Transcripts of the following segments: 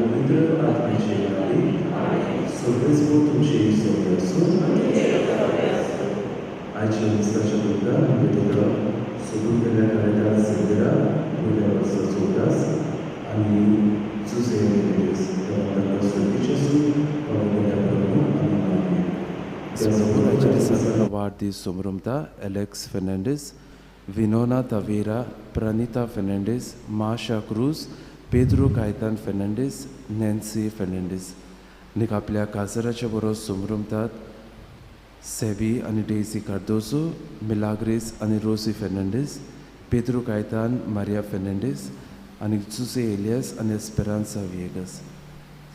पवित्र आत्म्याचे नावे सगळेच तुमचे सवय असून आजच्या दिवसाच्या दुर्गा निवेदिता सोडून गेल्या काळात सगळ्या पहिल्या वर्षाचा उदास आणि जुसे वाढदिवस सोमरमता एलेक्स फेर्नांडीस, विनोना तावेरा, प्रणिता फेर्नांडीस, माशा cruise, Pedro Caitan Fernandes, Nancy Fernandes. निक आपल्या काजराच्या बरोबर सोमरमतात सेबी आणि डेझी कार्दोजो, मिलाग्रेस आणि Rossi Fernandes, Pedro Caitan, Maria Fernandes आणि जुसे एलियास आणि एस्पेरान्सा विएगस.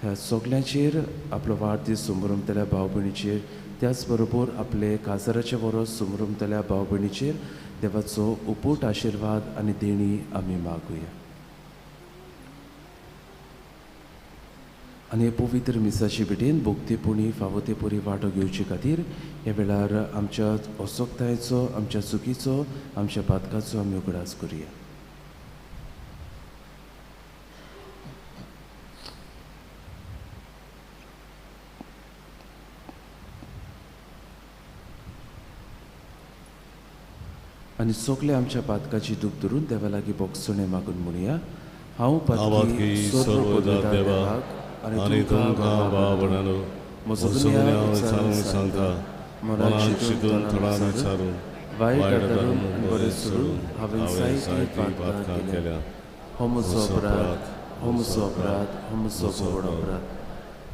ह्या सगळ्यांचेर आपलो वाढदीस सोमरमतल्या भाव भयणीचेर त्याच बरोबर आपले काजराच्या बरोबर सोमरमतल्या भाव भयणीचेर देवाचो उपूट आशिर्वाद आणि देणी आमी मागुया. आनी हे पवित्र मिसाची भेटेन भोगतेपणी फावो ते परी वांटो घेवचे खातीर ह्या वेळार आमच्या असोक्तायेचो, आमच्या चुकीचो, आमच्या पातकाचो आमी उगडास करुया. आनी सगळे आमच्या पातकाची दूख धरून देवा लागीं बोगसणे मागून म्हणुया. हांव पातकी सर्व देवाक आनी तुमकां भावणानो म्हजो गुन्यांव विचारून सांगता, मनाक चिंतून थोडान विचारून वायट धरून बरें सोडून हांवें जायती पातकां केल्या. हो म्हजो अपराध, हो म्हजो अपराध, हो म्हजो व्हड अपराध.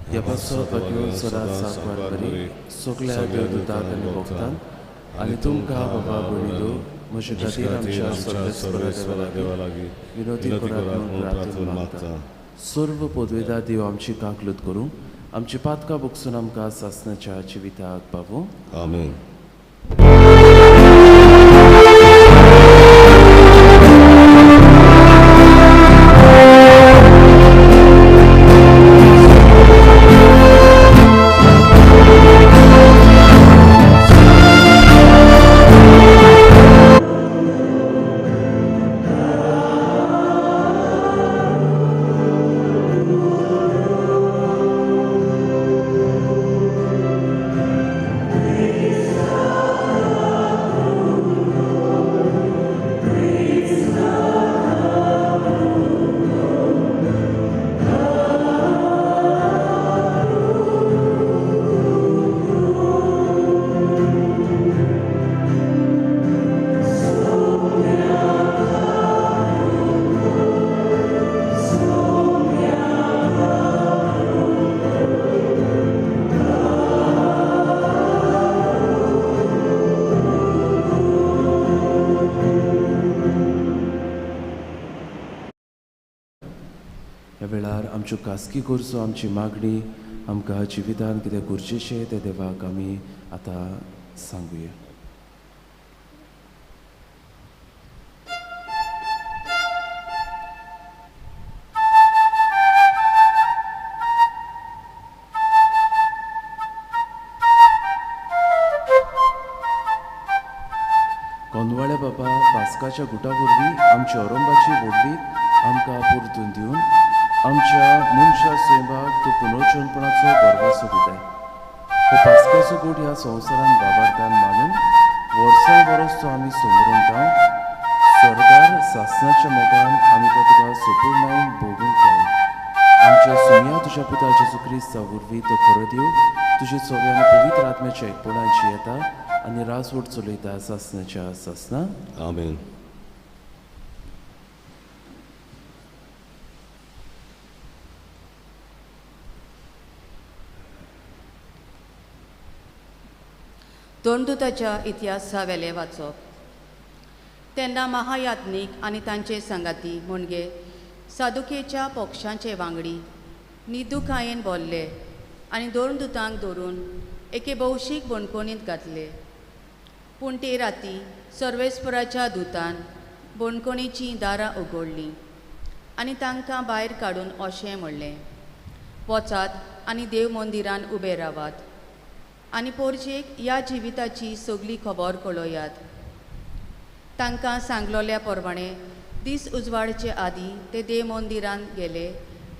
ह्या पासत घेवन सदांच सांकवार करी सगळ्या देवदूतांक आनी भक्तांक आनी तुमकां बाबा भयणीलो म्हजे खातीर आमच्या सर्वेस्परा देवा लागीं विनोदी करात म्हणून प्रार्थना मागता. सर्व पदवेदार देव आमची काकलूत करूं, आमची पातकां बगसून आमकां सासणाच्या जिविताक पावूं. आमेन. ह्या वेळार आमच्यो कास्की गरजो, आमची मागणी आमकां जिवितान कितें गरजेचें तें देवाक आमी आतां सांगुया. कोंदवाळे बाबा पास्काच्या गुटा वरवीं आमच्या औरंगाची व्हडली आमकां परतून दिवन आमच्या मनशा सैमाक तूं पुनर्जन्मपणाचो बरवासो दिताय. हो पास्काचो गोड ह्या संवसारान बाबार्थान मानून वर्सां वर्स तो आमी सोमरमता स्वर्गार सासणाच्या मोगान आमी तो तुका सोपूर्णायेन भोगूंक जाय. आमच्या सुमया तुज्या पुता जेजू क्रिस्ता वरवीं तो खरो देव तुजे सगळ्यांनी पवित्र आत्म्याच्या एकपणान जियेता आनी रासवड चलयता सासणाच्या सासना. आमेन. दोंडदूताच्या इतिहासा वेले वाचप. तेन्ना महायात्नीक आनी तांचे संगाती म्हणजे सादुकेच्या पक्षांचे वांगडी निदुकायेन बोल्ले आनी दोंडदूतांक धरून एके भौशीक बणकोणींत घातले. पूण ते राती सर्वेस्पराच्या दुतान बणकोणीचीं दारां उगडलीं आनी तांकां भायर काडून अशें म्हणलें, वचात आनी देव मंदिरान उबे रावात आनी पोरजेक ह्या जिविताची सगळी खबर कळयात. तांकां सांगलोल्या प्रमाणे दीस उजवाडचे आदीं ते देव मंदिरान गेले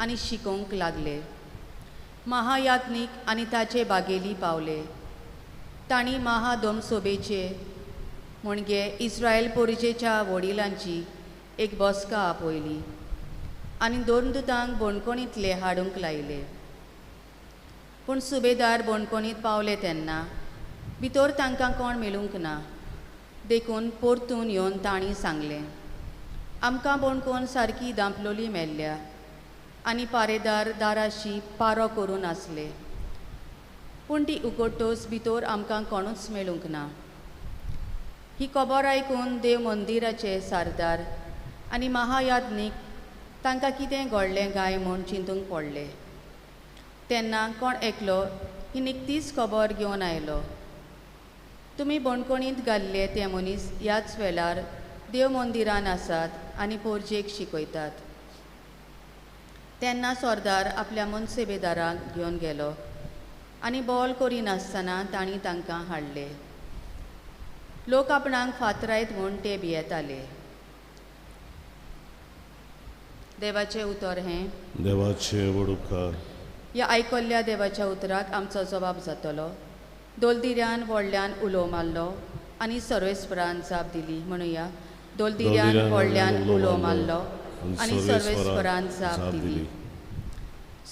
आनी शिकोवंक लागले. महायात्नीक आनी ताचे बागेली पावले. तांणी महादोमसोबेचे म्हणजे इस्रायल पोरजेच्या वडिलांची एक बसका आपयली आनी 2 दुतांक बोणकोणींतले हाडूंक लायले. पूण सुबेदार बोणकोणींत पावले तेन्ना भितर तांकां कोण मेळूंक ना. देखून परतून येवन तांणी सांगलें, आमकां बोणकोन सारकी दांपलोली मेल्ल्या आनी पारेदार दाराशी पारो करून आसले, पूण ती उगडटोच भितर आमकां कोणूच मेळूंक ना. ही खबर आयकून देव मंदिराचे सरदार आनी महायात्नीक तांकां कितें घडलें काय म्हूण चिंतूंक पडले. तेन्ना कोण एकलो ही निकतीच खबर घेवन आयलो. तुमी बोणकोणींत घाल्ले ते मनीस ह्याच वेळार देव मंदिरान आसात आनी पोरजेक शिकयतात. तेन्ना सरदार आपल्या मुनसेबेदाराक घेवन गेलो आनी बोल करिनासतना तांणी तांकां हाडले. लोक आपणाक फातरायत म्हूण ते भियेताले. देवाचें उतर हें. देवाचे वडुपकार. ह्या आयकल्ल्या देवाच्या उतराक आमचो जबाब जातलो. दोलदिऱ्यान व्हडल्यान उलो मारलो आनी सर्वेस्परान जाप दिली. म्हणुया, दोलदिऱ्यान व्हडल्यान उलो मारलो आनी सर्वेस्परान जाप दिली.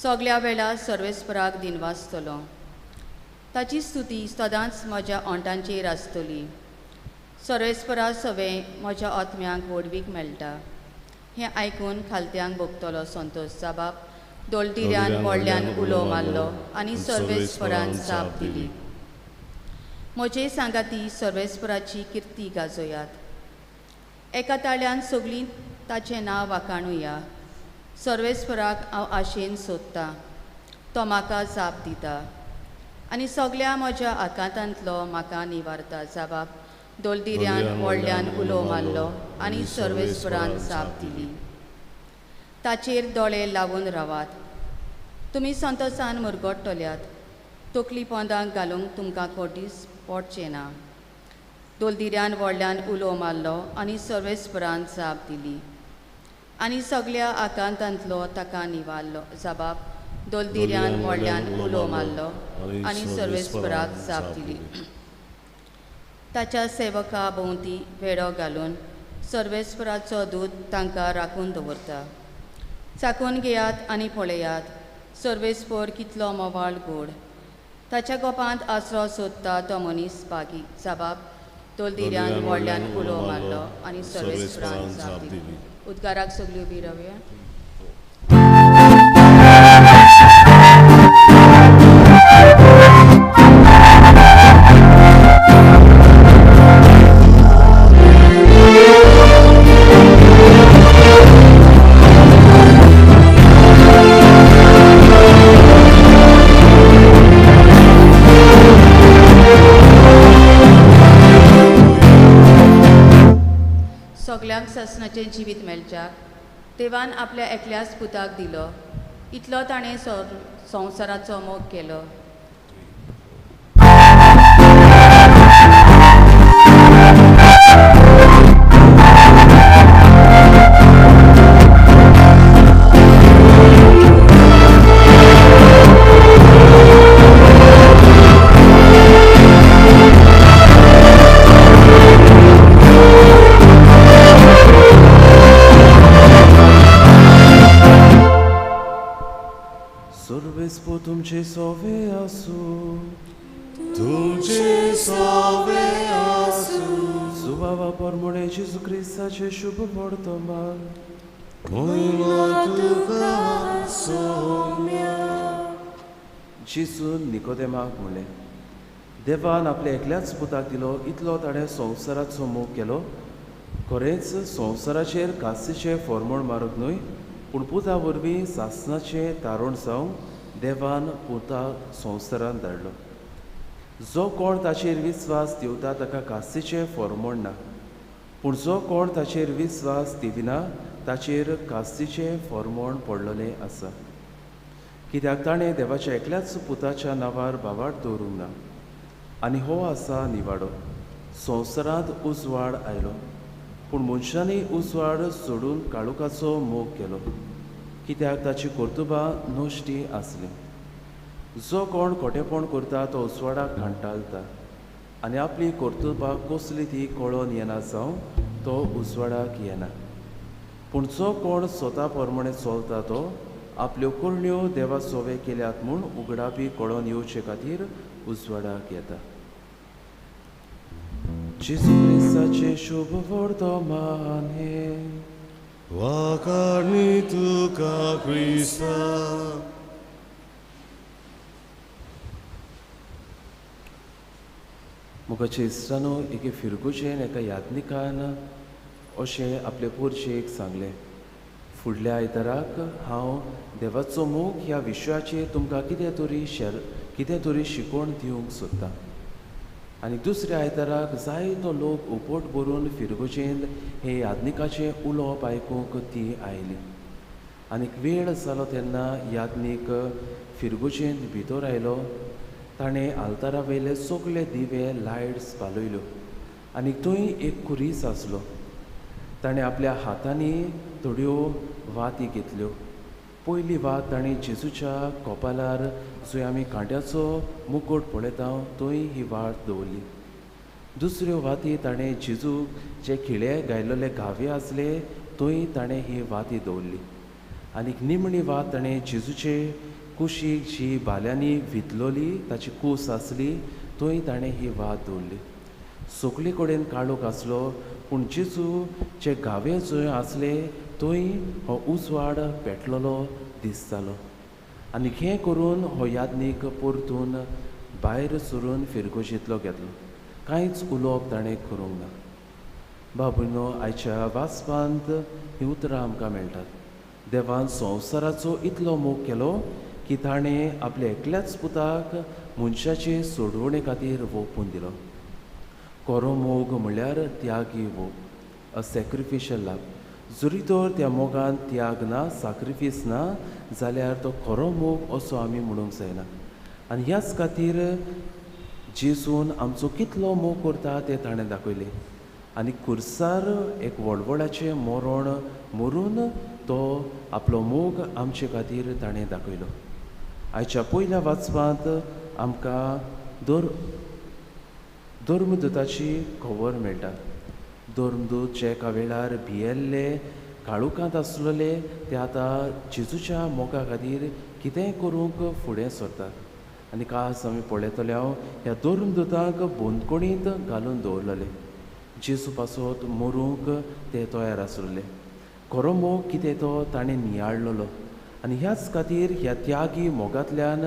सगळ्या वेळा सर्वेस्पराक दिनवासतलो. ताची स्तुती सदांच म्हज्या ओंटांचेर आसतली. सर्वेस्परा सवें म्हज्या आत्म्याक वडवीक मेळटा. हें आयकून खालत्यांक भोगतलो संतोश. जबाब, दोलदिऱ्यान व्हडल्यान उलो मारलो आनी सर्वेस्परान जाप दिली. म्हजे सांगाती सर्वेस्पराची किर्ती गाजोयात. एका ताळ्यान सगळीं ताचें नांव वाखाणुया. सर्वेस्पराक हांव आशेन सोदतां, तो म्हाका जाप दिता आनी सगळ्या म्हज्या आकांतांतलो म्हाका निवारता. जबाब, दोलदिऱ्यान व्हडल्यान उलो मारलो आनी सर्वेस्परान जाप दिली. ताचेर दोळे लावून रावात. तुमी संतोशान मुरगोडटल्यात. तकली पोंदाक घालूंक तुमकां कोडीस पडचें ना. दोलदिऱ्यान व्हडल्यान उलो मारलो आनी सर्वेस्परान जाप दिली आनी सगळ्या आकांतांतलो ताका निवारलो. जबाब, दोलदिऱ्यान व्हडल्यान उलो मारलो आनी सर्वेस्पराक जाप दिली. ताच्या सेवका भोंवती वेडो घालून सर्वेस्पराचो दूत तांकां राखून दवरता. चाकून घेयात आनी पळयात, सर्वेस्पर कितलो मोवाळ गोड. ताच्या गोपांत आसरो सोदता तो मनीस बागी. जबाब, दोलदिऱ्यान व्हडल्यान उलो मारलो आनी सर्वेस्परान जाप दिली. उद्गाराक सगळीं उबी रावया. सगळ्यांक ससनाचें जिवीत मेळच्याक देवान आपल्या एकल्याच पुताक दिलो. इतलो ताणें संवसाराचो मोग केलो. सर्वेस्po तुमचे सोवे आसूं. तुमचे सोवे आसूं. सुवावा परमोडे जेजू क्रिस्ताचे शुभ वर्तमान. महिमा तुका सौम्या. जेजून निकोदेमाक म्हणलें, देवान आपल्या एकल्याच पुताक दिलो. इतलो ताणें संवसाराचो मोग केलो. खरेंच संवसाराचेर कास्तीचें फॉर्मोण मारूंक न्हय, पूण पुता वरवीं सासणाचें तारण जावंक देवान पुताक संवसारांत धाडलो. जो कोण ताचेर विस्वास दिवता ताका कास्तीचें फॉर्मोण ना, पूण जो कोण ताचेर विस्वास दिविना ताचेर कास्तीचें फॉर्मोण पडलेलें आसा. कित्याक ताणें देवाच्या एकल्याच पुताच्या नांवार बावाड दवरूंक ना. आनी हो आसा निवाडो. संवसारांत उजवाड आयलो, पूण मनशांनी उजवाड सोडून काळोखाचो मोग केलो कित्याक ताची कर्तुबां नोश्टी आसली. जो कोण खोटेपण करता तो उसवाडाक घांटाळटा आनी आपली कर्तुबां कसली ती कळोन येना जावं तो उसवाडाक येना. पूण जो कोण स्वता प्रमाणे चलता तो आपल्यो करण्यो देवा सोवे केल्यात म्हूण उगडापी कळोन येवचे खातीर उजवाडाक येता. जेजू क्रिस्ताचे शुभ वर्तमान हे वाकाडणी तुका क्रिस्ता. मुखाचे इश्टानो एके फिरगुचेन एका यात्निकान अशें आपले पोरशेक सांगलें, फुडल्या आयताराक हांव देवाचो मोग ह्या विशयाचेर तुमकां कितें तरी शिकोवन दिवंक सोदतां. आनी दुसऱ्या आयताराक जायतो लोक उपोट भरून फिरगुचेंत हे यात्निकाचें उलोवप आयकूंक ती आयली. आनीक वेळ जालो तेन्ना यात्नीक फिरगुचेंत भितर आयलो. ताणें आल्तारा वयले सगळे दिवे लायट्स पालयल्यो आनीक थंय एक खुरीस आसलो. ताणें आपल्या हातांनी थोड्यो वाती घेतल्यो. पयली वात ताणें जेजूच्या कपालार जंय आमी कांट्याचो मुकुट पळयता थंय ही वात दवरली. दुसऱ्यो वाती ताणें जेजूक जे खिळे गायल्ले घावे आसले थंय ताणें ही वाती दवरली. आनीक निमणी वात ताणें जेजूचे कुशीक जी बाल्यांनी वितलोली ताची कूस आसली थंय ताणें ही वात दवरली. सगळे कडेन काळोख आसलो पूण जेजू जे घावे जंय आसले थंय हो उजवाड पेटलोलो दिसतालो. आनी हें करून हो यात्नीक परतून भायर सरून फिरगुशींतलो घेतलो. कांयच उलोवप ताणें करूंक ना. बाबूनो, आयच्या वाचपांत हीं उतरां आमकां मेळटात. देवान संवसाराचो इतलो मोग केलो की ताणें आपल्या एकल्याच पुताक मनशाचे सोडवणे खातीर ओपून दिलो. खरो मोग म्हळ्यार त्यागी मोग, अ सॅक्रिफिशियल लव. जरी तर त्या मोगान त्याग ना, सॅक्रिफीस ना जाल्यार तो खरो मोग असो आमी म्हणूंक जायना. आनी ह्याच खातीर जेजून आमचो कितलो मोग करता तें ताणें दाखयलें. आनी खुर्सार एक व्हडवडाचें मरण मरून तो आपलो मोग आमचे खातीर ताणें दाखयलो. आयच्या पयल्या वाचपांत आमकां धर्मदुताची खबर मेळटा. धर्मदूत जे एका वेळार भियेल्ले काळुकांत आसलेले ते आतां जेजूच्या मोगा खातीर कितेंय करूंक फुडें सरतात. आनी कास आमी पळयतले हांव ह्या धर्मदुतांक बंदकोणींत घालून दवरलेले. जेजू पासत मरूंक ते तयार आसलेले. खरो मोग कितें तो ताणें नियाळलेलो. आनी ह्याच खातीर ह्या त्यागी मोगांतल्यान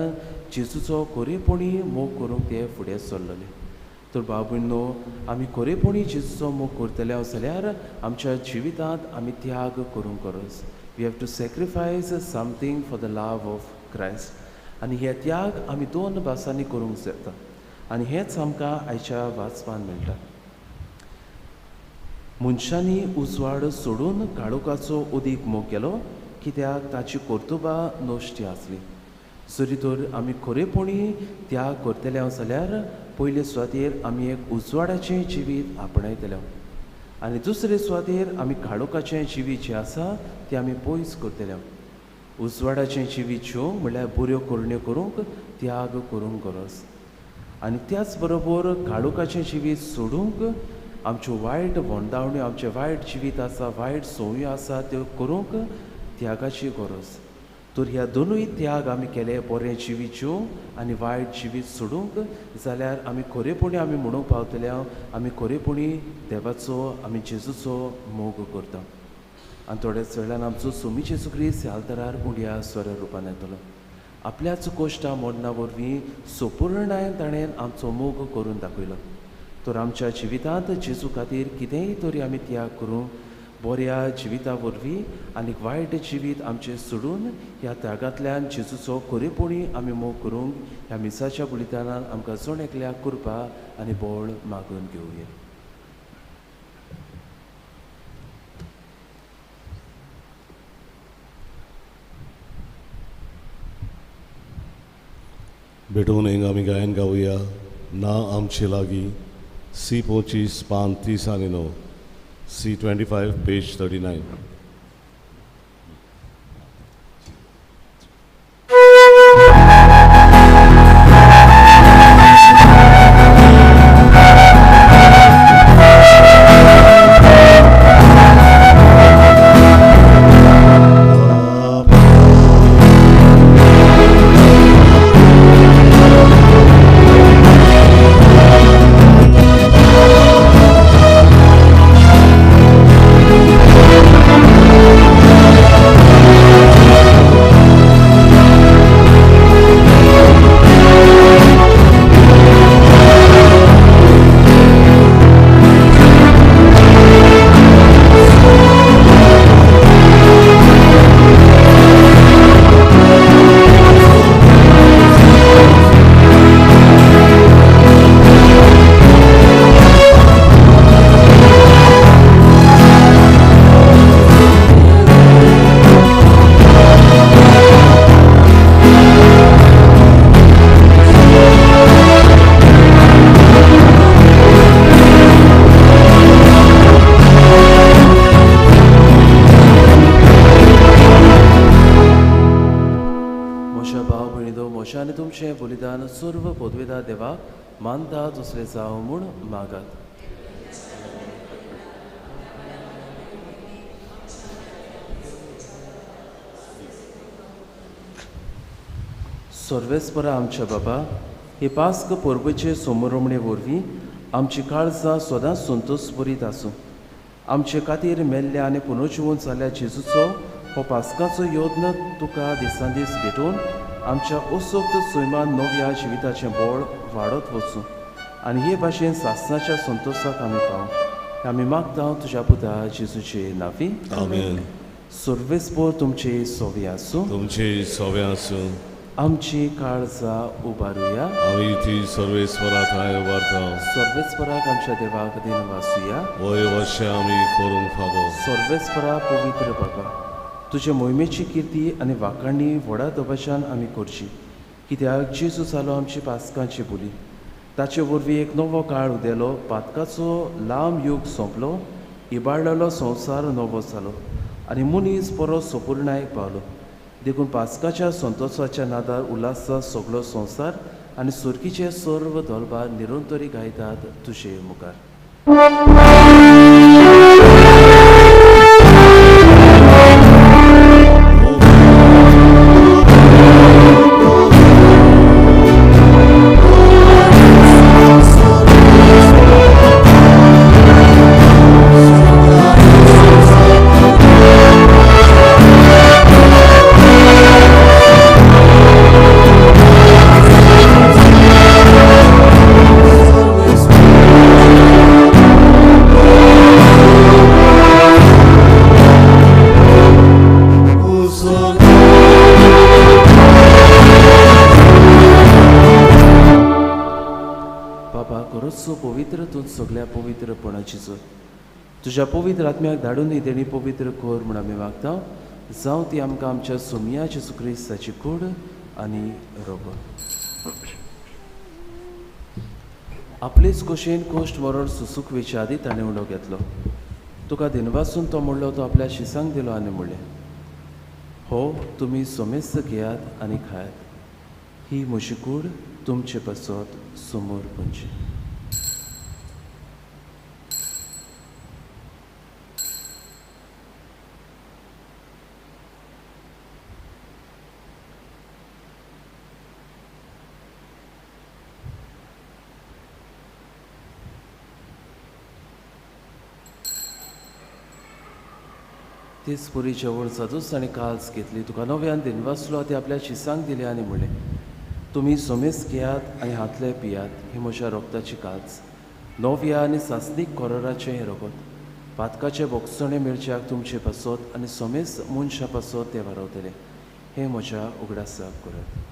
जेजूचो खरेपणी मोग करूंक ते फुडें सरलेले. तर बाबूंनो, आमी खरेपणी जेजूचो मोग करतले जाल्यार आमच्या जिवितांत आमी त्याग करूंक गरज. We have to sacrifice something for the love of Christ. आनी हे त्याग आमी 2 भासांनी करूंक जाता. आनी हेंच आमकां आयच्या वाचपान मेळटा. मनशांनी उजवाड सोडून काळोखाचो उदीक मोग केलो कित्याक ताची कर्तुबां नश्टी आसली. जरी तर आमी खरेपणी त्याग करतले जाल्यार पयले सुवातेर आमी एक उजवाडाचें जिवीत आपणायतले आनी दुसरे सुवातेर आमी काळोखाचें जिवीत जें आसा तें आमी पयस करतले. उजवाडाचें जिवीत जिवंक म्हळ्यार बऱ्यो करण्यो करूंक त्याग करूंक गरज. आनी त्याच बरोबर काळोखाचें जिवीत सोडूंक आमच्यो वायट वंडावण्यो, आमचें वायट जिवीत आसा, वायट संवयो आसा त्यो करूंक त्यागाची गरज. तर ह्या दोनूय त्याग आमी केले, बरें जिवीत जिवंक आनी वायट जिवीत सोडूंक जाल्यार आमी खरेपणी आमी म्हणूंक पावतले आमी खरेपणी देवाचो आमी जेजूचो मोग करता. आनी थोड्याच वेळान आमचो स्वामी जेजू ख्रिस्त ह्या आल्तारार उंड्या स्वर रुपान येतलो. आपल्याच कोश्टा मरणा वरवीं संपूर्णतायेन ताणें आमचो मोग करून दाखयलो. तर आमच्या जिवितांत जेजू खातीर कितेंय तरी आमी त्याग करूंक बऱ्या जिविता वरवीं आनीक वायट जिवीत आमचें सोडून ह्या त्यागांतल्यान जेजूचो खरेपणी आमी मोग करूंक ह्या मिसाच्या बुलितानान आमकां जण एकल्याक कृपा आनी बळ मागून घेवया. भेटून हिंग आमी गायन गावया. ना आमचे लागीं C25 पान 30 आनी 9, C25 पेज 39. भयणीदो मोशांनी तुमचें बलिदान सर्व पदवेदार देवाक मानता तसलें जावं म्हूण मागात. सर्वेस्परा आमच्या बाबा, हे पास्क परबेचे समोरमणे वरवीं आमची काळजां सदांच संतोश बरीत आसूं. आमचे खातीर मेल्ल्या आनी पुनर्जिवन जाल्ल्या जेजूचो हो पास्काचो योद्न तुका दिसान दीस भेटून आमच्या उत्सुक्त सैमान नव्या जिविताचें बळ वाडत वचूं आनी हे भाशेन सासणाच्या संतोशाक आमी पावूं. आमी मागता तुज्या पुता जेजूचे नांवी. आमेन. सर्वेस्पर तुमचे सोवे आसूं. तुमचे सोवे आसूं. आमची काळजां उबारुया. आमी ती सर्वेस्पराक उबारता. सर्वेस्पराक आमच्या देवाक दिन वासुया. वय वर्षे आमी करूंक फावो. सर्वेस्परा पवित्र बाबा, तुजे मोहिमेची कीर्ती आनी वाखाणणी व्हडा दबाज्यान आमी करची, कित्याक जेजू जालो आमची पास्कांची बोली. ताचे वरवीं एक नवो काळ उदेलो, पातकाचो लांब युग सोंपलो, इबाडलेलो संवसार नवो जालो आनी मनीस बरो संपूर्णायक पावलो. देखून पास्काच्या संतोशाच्या नादार उल्हासा सगळो संवसार आनी सुरकीचे सर्व दलबार निरंतरी गायतात तुजे मुखार. पवित्र तूं सगळ्या पवित्रपणाची जोत तुज्या पवित्र आत्म्याक धाडून ही तेणी पवित्र कोर म्हूण आमी मागता. जावं ती आमकां आमच्या सोमया जेजू क्रिस्ताची कूड आनी रोगो. आपलेच कुशीन कोश्ट मरण सुसूक वेच्या आदी ताणें उडो घेतलो. तुका दिनवासून तो म्हणलो, तो आपल्या शिसांक दिलो आनी म्हणलें, हो तुमी सोमेस्त घेयात आनी खायात. ही म्हजी कूड तुमचे पासत समोर पंची. तेच पुरी जवळ जादूच ताणें काल्स घेतली. तुका नव्यान दिनवासलो ते आपल्या शिसांक दिले आनी म्हणलें, तुमी सोमेस घेयात आनी हातले पियात. ही म्हज्या रोगताची काल्स, नव्या आनी सासनीक कोराराचें हें रगत. पातकाचे बोगसणे मेळच्याक तुमचे पासत आनी सोमेस मनशा पासत ते वारवतले. हे म्हज्या उगडासाक करात.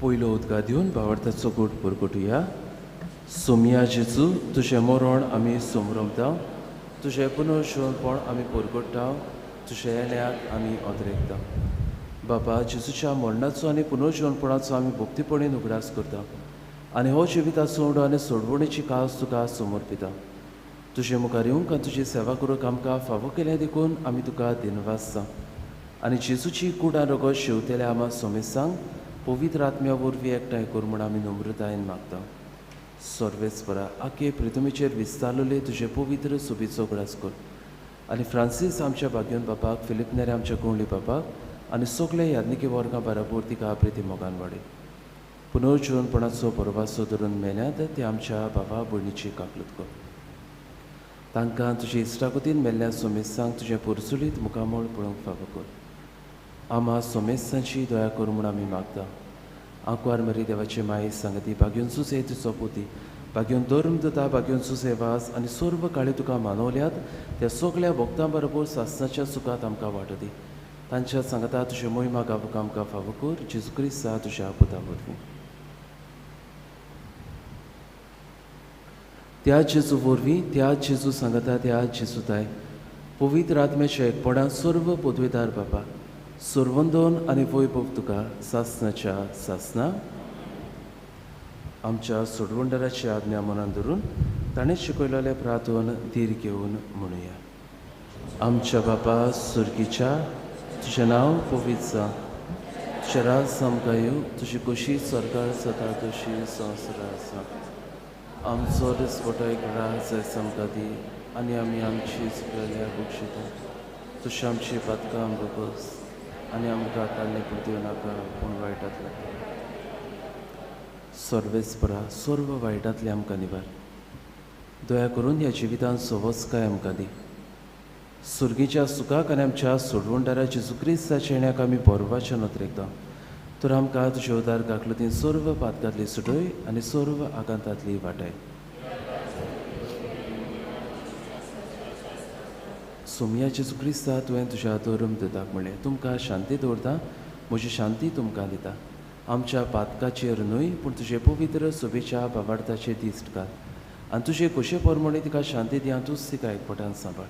पयलो उदका दिवन भावार्थाचो गोड परगटुया. सोमया जेजू, तुजें मरण आमी समरमता, तुजें पुनर्जीवनपण आमी परगट्टा, तुज्या येण्याक आमी ओदरेकता. बाबा, जेजूच्या मरणाचो आनी पुनर्जीवनपणाचो आमी भक्तीपणीन उगडास करता आनी हो जिविताचो उडो आनी सोडवणेची कास तुका समर्पिता. तुजे मुखार येवंक आनी तुजी सेवा करूंक आमकां फावो केलें देखून आमी तुका दिनवासता आनी जेजूची कूड आनी रगत शेवतेल्या आमा सोमेसांक पवित्र आत्म्या वरवीं एकठांय कर म्हूण आमी नम्रतायेन मागता. सर्वेस्परा, आखे पृथ्वीचेर विस्तारलेले तुजे पवित्र सुबेचो उगडास कर आनी फ्रांसीस आमच्या भाग्योन बापाक, फिलिप नेरे आमच्या गोंडली बापाक आनी सगळे यादनिकी वर्गां बराबर तिका प्रिती मोगान वाडय. पुनर्जीवनपणाचो परवासो धरून मेल्यात ते आमच्या बाबा भयणीची काकलूत कर. तांकां तुजे इश्टागतीन मेल्ल्या सोमेसांक तुजें परसुलीत मुखामोळ पळोवंक फावो कर. आमा सोमेसांची दया कर म्हूण आमी मागता. आंकवार मरी देवाचे माये सांगती, भाग्योन सुसे तुजो पोती, भाग्योन धर्म दता, भाग्योन सुसे वास आनी सर्व काळी तुका मानवल्यात त्या सगळ्या भक्तां बरोबर सासणाच्या सुखात आमकां वांटो दी. तांच्या सांगता तुजे मोहिमा गावूंक आमकां फावो कर. जेजू क्रिस्ता तुज्या पुता वरवीं. त्या जेजू वरवीं, त्या जेजू सांगता, त्या जेजूताय पवित्र आत्म्याच्या एकपणान सर्व पदवेदार बाबा सुरवंदोन आनी वैभव तुका सासनाच्या सासना आमच्या सोडवंडराची आज्ञा मनान धरून ताणें शिकयलेले प्रार्थोन धीर घेवन म्हणुया. आमच्या बापा सुर्गीच्या तुजें नांव पवित्र जा, तुजें राज सामका येवं, तुजी कशी सरकार जाता तशी संवसारांत आसा. आमचो दिसपटो एक राज जाय सामका दी आनी आमी आमची चुकलेल्या बक्षिता. तशी आमची पातकां आमकां बस आनी आमकां काडले दिवं नाका पूण वायटांतल्यान. सर्वेस्परा सर्व वायटांतले आमकां निवार. दया करून ह्या जिवितांत सवस्काय आमकां दी. सुर्गीच्या सुखाक आनी आमच्या सोडवणदारा जेजू क्रिस्ताच्या येण्याक आमी बोरवाच्या नदरेकता. तर आमकां तुज्या उदार काकलतीन सर्व पातकांतली सुटय आनी सर्व आगांतांतली वाटाय. सोमया जेजू क्रिस्ता तुवें तुज्या धर्म दिताक म्हणलें, तुमकां शांती दवरता, म्हजी शांती तुमकां दिता. आमच्या पातकाचेर न्हय पूण तुजे पवित्र सोबेच्या भावार्थाचेर दिश्ट घाल आनी तुजे कशे परमणे तिका शांती दिया तूंच तिका एकपटान सांबाळ.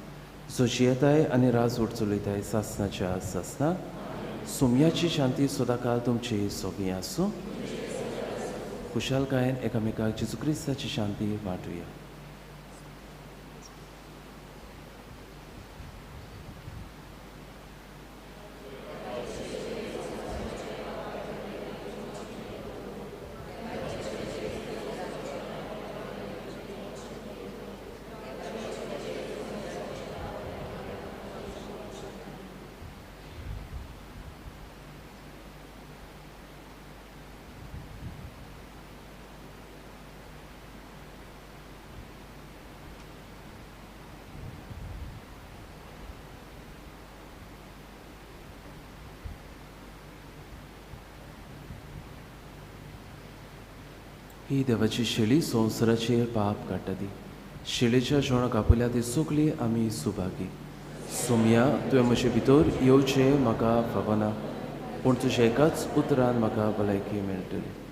जो जियेताय आनी राज उठ चलयताय सासनाच्या सासना. सोमयाची शांती सदांकाळ तुमची सोबी आसूं. खुशालकायेन एकामेकाक जेजू क्रिस्ताची शांती वांटुया. ही देवाची शेळी संवसाराचेर पाप काडटा ती. शेळेच्या जेवणाक आपयल्या ती चुकली आमी सुभागी. सोमया तुवें म्हजे भितर येवचें म्हाका फावना पूण तुज्या एकाच उतरान म्हाका भलायकी मेळटली.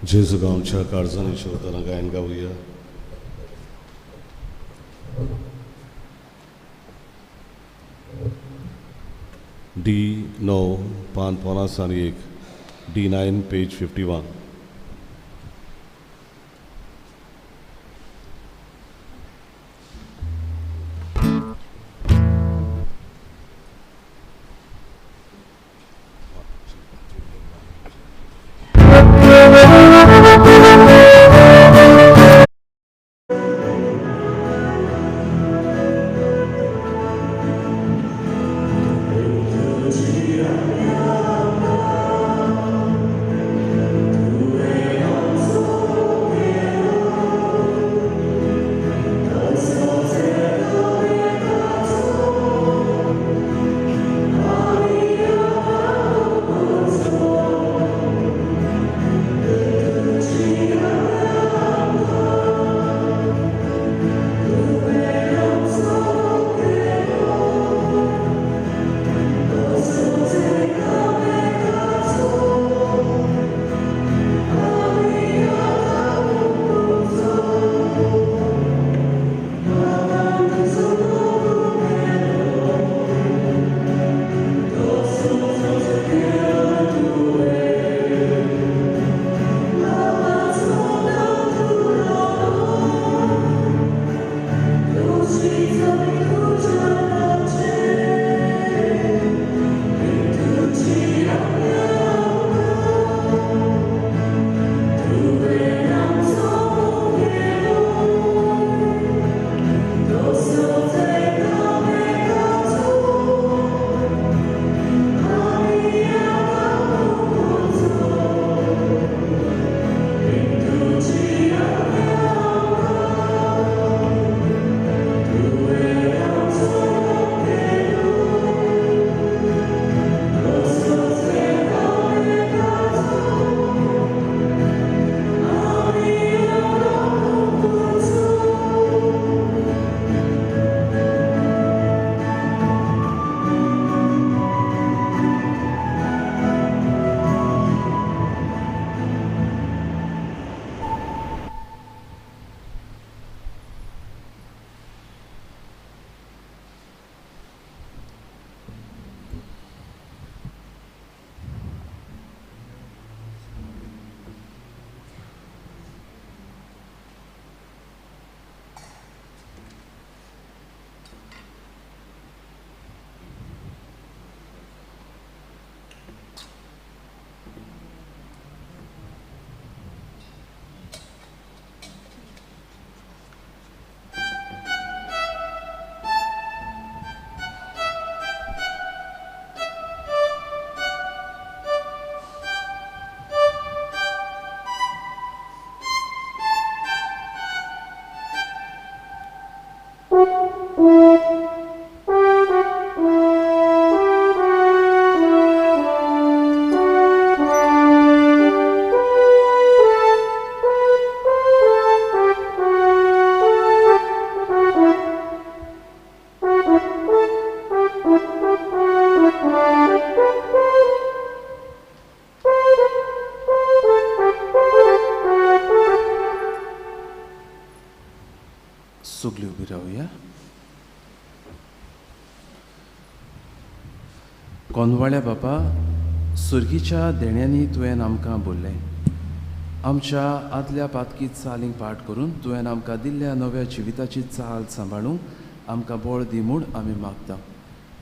जेजूक आमच्या काळजांनी शिरतना गायन गावुया. D9 पान 51, D9 पेज 51. सगळीं उबी रावया. कोंदवाळ्या बापा, सुर्गीच्या देण्यांनी तुवें आमकां बोल्लें. आमच्या आदल्या पातकीत चालींक पाठ करून तुवें आमकां दिल्ल्या नव्या जिविताची चाल सांबाळूंक आमकां बळ दी म्हूण आमी मागता.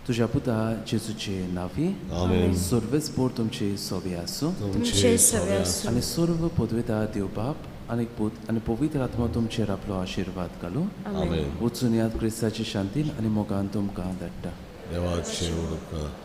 तुज्या पुता जेजूचे नांवी आमेन. सर्वेस्पोर तुमची सोबी आसूं तुमचे सव्या आसूं. आनी सर्व पदवेता देव बाप आनी पूत आनी पवित्र आत्मा तुमचेर आपलो आशिर्वाद घालूं. आमेन. वचून याद क्रिस्ताची शांतीन आनी मोगान तुमकां धाडटा. देवाचे उपकार.